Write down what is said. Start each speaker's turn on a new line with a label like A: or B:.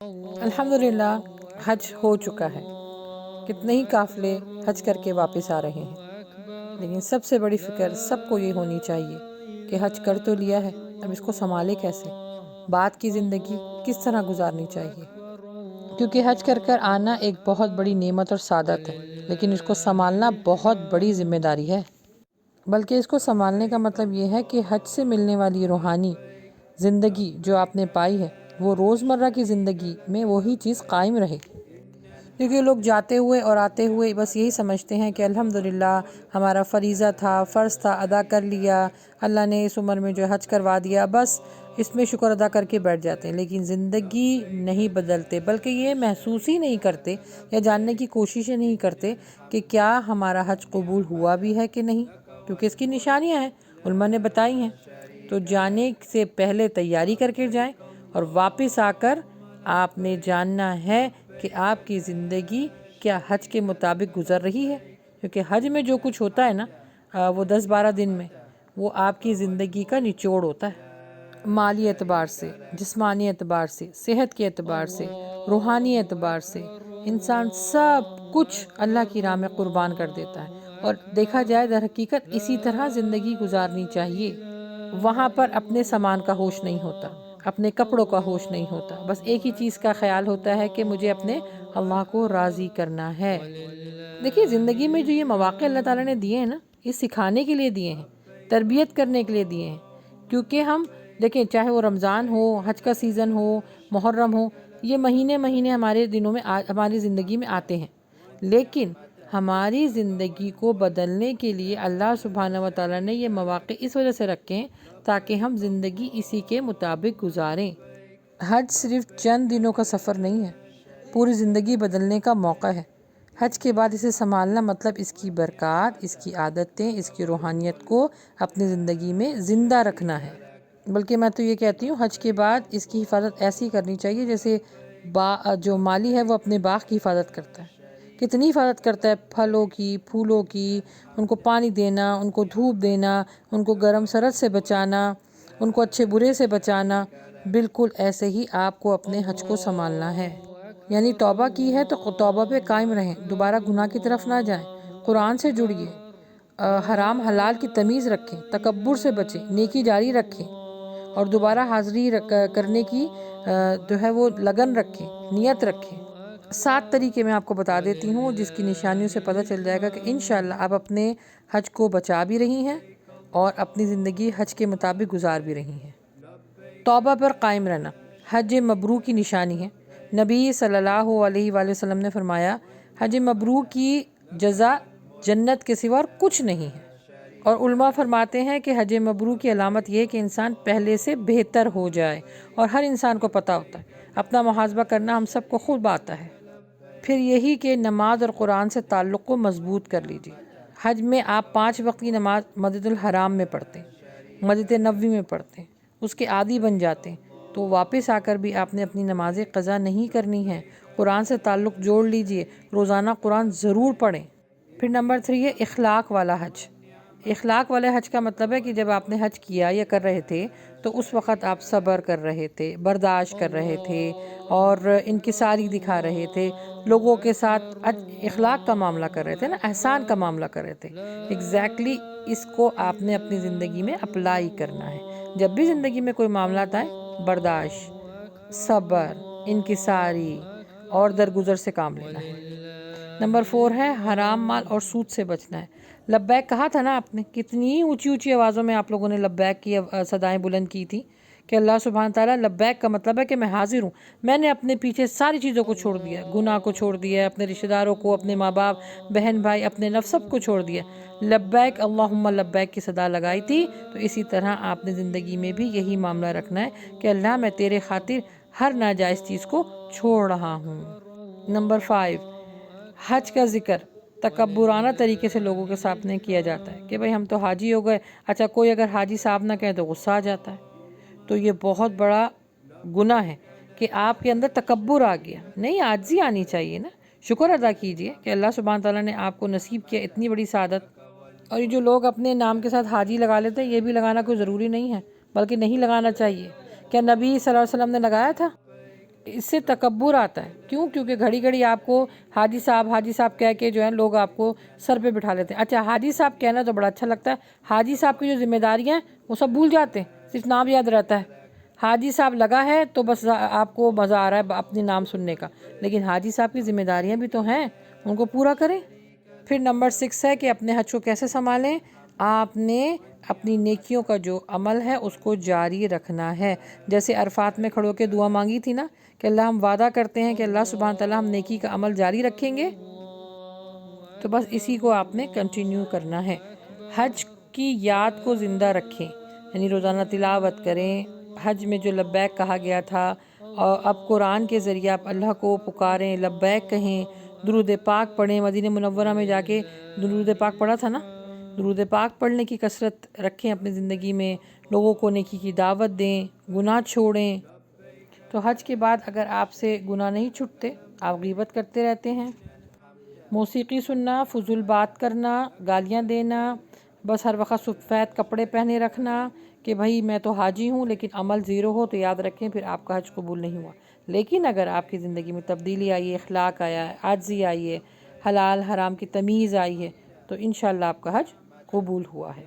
A: الحمدللہ حج ہو چکا ہے، کتنے ہی قافلے حج کر کے واپس آ رہے ہیں، لیکن سب سے بڑی فکر سب کو یہ ہونی چاہیے کہ حج کر تو لیا ہے، اب اس کو سنبھالے کیسے، بعد کی زندگی کس طرح گزارنی چاہیے، کیونکہ حج کر کر آنا ایک بہت بڑی نعمت اور سعادت ہے، لیکن اس کو سنبھالنا بہت بڑی ذمہ داری ہے۔ بلکہ اس کو سنبھالنے کا مطلب یہ ہے کہ حج سے ملنے والی روحانی زندگی جو آپ نے پائی ہے وہ روزمرہ کی زندگی میں وہی چیز قائم رہے، کیونکہ لوگ جاتے ہوئے اور آتے ہوئے بس یہی سمجھتے ہیں کہ الحمدللہ ہمارا فریضہ تھا، فرض تھا، ادا کر لیا، اللہ نے اس عمر میں جو حج کروا دیا، بس اس میں شکر ادا کر کے بیٹھ جاتے ہیں، لیکن زندگی نہیں بدلتے، بلکہ یہ محسوس ہی نہیں کرتے یا جاننے کی کوشش ہی نہیں کرتے کہ کیا ہمارا حج قبول ہوا بھی ہے کہ نہیں، کیونکہ اس کی نشانیاں ہیں، علماء نے بتائی ہیں۔ تو جانے سے پہلے تیاری کر کے جائیں، اور واپس آ کر آپ نے جاننا ہے کہ آپ کی زندگی کیا حج کے مطابق گزر رہی ہے، کیونکہ حج میں جو کچھ ہوتا ہے نا وہ 10-12 دن میں وہ آپ کی زندگی کا نچوڑ ہوتا ہے، مالی اعتبار سے، جسمانی اعتبار سے، صحت کے اعتبار سے، روحانی اعتبار سے انسان سب کچھ اللہ کی راہ میں قربان کر دیتا ہے، اور دیکھا جائے در حقیقت اسی طرح زندگی گزارنی چاہیے۔ وہاں پر اپنے سامان کا ہوش نہیں ہوتا، اپنے کپڑوں کا ہوش نہیں ہوتا، بس ایک ہی چیز کا خیال ہوتا ہے کہ مجھے اپنے اللہ کو راضی کرنا ہے۔ دیکھیے زندگی میں جو یہ مواقع اللہ تعالیٰ نے دیے ہیں نا، یہ سکھانے کے لیے دیے ہیں، تربیت کرنے کے لیے دیے ہیں، کیونکہ ہم دیکھیں چاہے وہ رمضان ہو، حج کا سیزن ہو، محرم ہو، یہ مہینے مہینے ہمارے دنوں میں ہماری زندگی میں آتے ہیں، لیکن ہماری زندگی کو بدلنے کے لیے اللہ سبحانہ و تعالیٰ نے یہ مواقع اس وجہ سے رکھے ہیں تاکہ ہم زندگی اسی کے مطابق گزاریں۔ حج صرف چند دنوں کا سفر نہیں ہے، پوری زندگی بدلنے کا موقع ہے۔ حج کے بعد اسے سنبھالنا مطلب اس کی برکات، اس کی عادتیں، اس کی روحانیت کو اپنی زندگی میں زندہ رکھنا ہے۔ بلکہ میں تو یہ کہتی ہوں حج کے بعد اس کی حفاظت ایسی کرنی چاہیے جیسے جو مالی ہے وہ اپنے باغ کی حفاظت کرتا ہے، کتنی حفاظت کرتا ہے پھلوں کی، پھولوں کی، ان کو پانی دینا، ان کو دھوپ دینا، ان کو گرم سرد سے بچانا، ان کو اچھے برے سے بچانا، بالکل ایسے ہی آپ کو اپنے حج کو سنبھالنا ہے۔ یعنی توبہ کی ہے تو توبہ پہ قائم رہیں، دوبارہ گناہ کی طرف نہ جائیں، قرآن سے جڑیے، حرام حلال کی تمیز رکھیں، تکبر سے بچیں، نیکی جاری رکھیں، اور دوبارہ حاضری کرنے کی جو ہے وہ لگن رکھیں، نیت رکھیں۔ 7 طریقے میں آپ کو بتا دیتی ہوں جس کی نشانیوں سے پتہ چل جائے گا کہ انشاءاللہ آپ اپنے حج کو بچا بھی رہی ہیں اور اپنی زندگی حج کے مطابق گزار بھی رہی ہیں۔ توبہ پر قائم رہنا حج مبرور کی نشانی ہے۔ نبی صلی اللہ علیہ وآلہ وسلم نے فرمایا حج مبرور کی جزا جنت کے سوا اور کچھ نہیں ہے، اور علماء فرماتے ہیں کہ حج مبرور کی علامت یہ کہ انسان پہلے سے بہتر ہو جائے، اور ہر انسان کو پتہ ہوتا ہے، اپنا محاسبہ کرنا ہم سب کو خوب آتا ہے۔ پھر یہی کہ نماز اور قرآن سے تعلق کو مضبوط کر لیجیے۔ حج میں آپ 5 وقت کی نماز مسجد الحرام میں پڑھتے ہیں، مسجد نبوی میں پڑھتے ہیں، اس کے عادی بن جاتے ہیں، تو واپس آ کر بھی آپ نے اپنی نمازیں قضا نہیں کرنی ہے، قرآن سے تعلق جوڑ لیجئے، روزانہ قرآن ضرور پڑھیں۔ پھر نمبر 3 ہے اخلاق والا حج۔ اخلاق والے حج کا مطلب ہے کہ جب آپ نے حج کیا یا کر رہے تھے تو اس وقت آپ صبر کر رہے تھے، برداشت کر رہے تھے، اور انکساری دکھا رہے تھے، لوگوں کے ساتھ اخلاق کا معاملہ کر رہے تھے نا، احسان کا معاملہ کر رہے تھے۔ ایگزیکٹلی اس کو آپ نے اپنی زندگی میں اپلائی کرنا ہے۔ جب بھی زندگی میں کوئی معاملات آئیں، برداشت، صبر، انکساری اور درگزر سے کام لینا ہے۔ نمبر 4 ہے حرام مال اور سود سے بچنا ہے۔ لبیک کہا تھا نا آپ نے، کتنی اونچی اونچی آوازوں میں آپ لوگوں نے لبیک کی صدائیں بلند کی تھی کہ اللہ سبحانہ تعالیٰ لبیک کا مطلب ہے کہ میں حاضر ہوں، میں نے اپنے پیچھے ساری چیزوں کو چھوڑ دیا، گناہ کو چھوڑ دیا، اپنے رشتہ داروں کو، اپنے ماں باپ، بہن بھائی، اپنے نفس سب کو چھوڑ دیا، لبیک اللہم لبیک کی صدا لگائی تھی۔ تو اسی طرح آپ نے زندگی میں بھی یہی معاملہ رکھنا ہے کہ اللہ میں تیرے خاطر ہر ناجائز چیز کو چھوڑ رہا ہوں۔ نمبر 5 حج کا ذکر تکبرانہ طریقے سے لوگوں کے سامنے کیا جاتا ہے کہ بھئی ہم تو حاجی ہو گئے، اچھا کوئی اگر حاجی صاحب نہ کہے تو غصہ آ جاتا ہے، تو یہ بہت بڑا گناہ ہے کہ آپ کے اندر تکبر آ گیا۔ نہیں، عاجزی آنی چاہیے نا، شکر ادا کیجئے کہ اللہ سبحانہ تعالیٰ نے آپ کو نصیب کیا اتنی بڑی سعادت۔ اور یہ جو لوگ اپنے نام کے ساتھ حاجی لگا لیتے ہیں، یہ بھی لگانا کوئی ضروری نہیں ہے، بلکہ نہیں لگانا چاہیے۔ کیا نبی صلی اللہ علیہ وسلم نے لگایا تھا؟ اس سے تکبر آتا ہے. کیوں؟ کیونکہ گھڑی گھڑی آپ کو حاجی صاحب کہہ کے جو ہے لوگ آپ کو سر پہ بٹھا لیتے ہیں. اچھا حاجی صاحب کہنا تو بڑا اچھا لگتا ہے. حاجی صاحب کی جو ذمہ داریاں ہیں وہ سب بھول جاتے ہیں، صرف نام یاد رہتا ہے. حاجی صاحب لگا ہے تو بس آپ کو مزہ آ رہا ہے اپنے نام سننے کا، لیکن حاجی صاحب کی ذمہ داریاں بھی تو ہیں، ان کو پورا کریں. پھر نمبر 6 ہے کہ اپنے حج کو کیسے سنبھالیں. آپ نے اپنی نیکیوں کا جو عمل ہے اس کو جاری رکھنا ہے. جیسے عرفات میں کھڑو کے دعا مانگی تھی نا کہ اللہ ہم وعدہ کرتے ہیں کہ اللہ سبحانہ تعالیٰ ہم نیکی کا عمل جاری رکھیں گے، تو بس اسی کو آپ نے کنٹینیو کرنا ہے. حج کی یاد کو زندہ رکھیں، یعنی روزانہ تلاوت کریں. حج میں جو لبیک کہا گیا تھا، اور اب قرآن کے ذریعے آپ اللہ کو پکاریں، لبیک کہیں، درود پاک پڑھیں. مدینہ منورہ میں جا کے درود پاک پڑھا تھا نا، درود پاک پڑھنے کی کثرت رکھیں اپنی زندگی میں. لوگوں کو نیکی کی دعوت دیں، گناہ چھوڑیں. تو حج کے بعد اگر آپ سے گناہ نہیں چھٹتے، آپ غیبت کرتے رہتے ہیں، موسیقی سننا، فضول بات کرنا، گالیاں دینا، بس ہر وقت سفید کپڑے پہنے رکھنا کہ بھائی میں تو حاجی ہوں، لیکن عمل زیرو ہو، تو یاد رکھیں پھر آپ کا حج قبول نہیں ہوا. لیکن اگر آپ کی زندگی میں تبدیلی آئی ہے، اخلاق آیا ہے، عاجزی آئی ہے، حلال حرام کی تمیز آئی ہے، تو انشاءاللہ آپ کا حج قبول ہوا ہے.